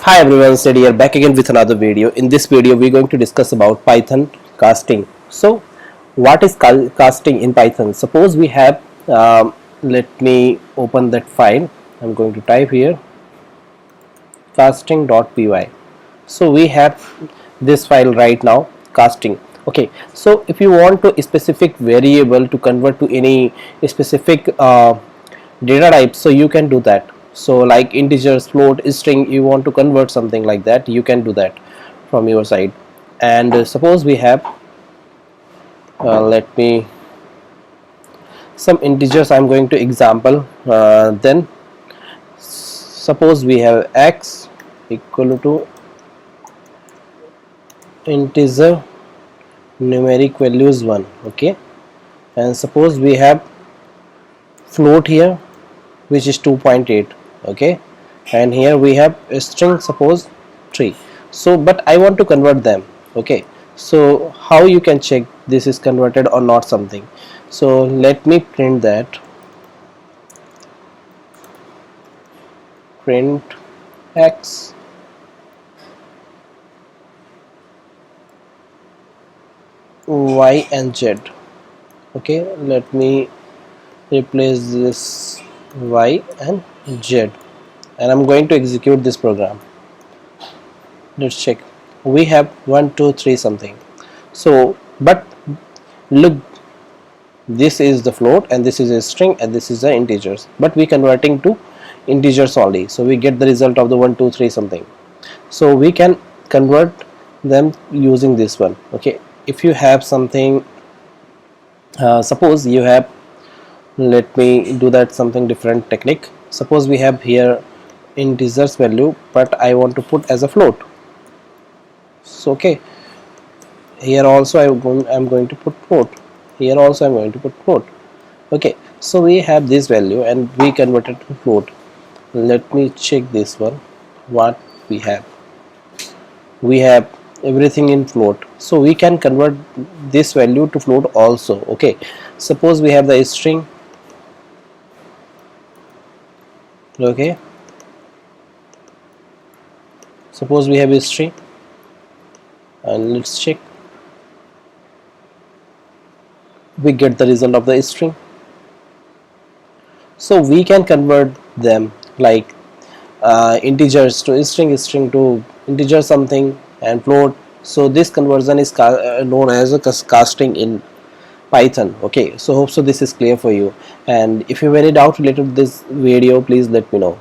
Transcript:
Hi everyone, Sid here back again with another video. In this video we're going to discuss about Python casting. So what is casting in Python? Suppose we have let me open that file. I'm going to type here casting.py. So we have this file right now, casting. Okay, so if you want to a specific variable to convert to any specific data type, so you can do that. So like integers, float, string, you want to convert something like that, you can do that from your side. And suppose we have let me some integers I'm going to example. Then suppose we have x equal to integer numeric values 1. Okay, and suppose we have float here which is 2.8. okay, and here we have a string, suppose 3. So but I want to convert them. Okay, so how you can check this is converted or not something? So let me print that, print x y and z. Okay, let me replace this y and z, and I'm going to execute this program. Let's check. We have 1 2 3 something. So but look, this is the float and this is a string and this is the integers, but we converting to integers only, so we get the result of the 1 2 3 something. So we can convert them using this one. Okay, if you have something, suppose you have, let me do that something different technique. Suppose we have here integers value, but I want to put as a float. So okay, here also I'm going to put float, here also I'm going to put float. Okay, so we have this value and we converted to float. Let me check this one. What we have everything in float, so we can convert this value to float also. Okay, suppose we have the string. Okay, suppose we have a string, and let's check. We get the result of the string. So we can convert them like integers to string, string to integer something, and float. So this conversion is known as a casting in Python. Okay, so hope so this is clear for you, and if you have any doubt related to this video, please let me know.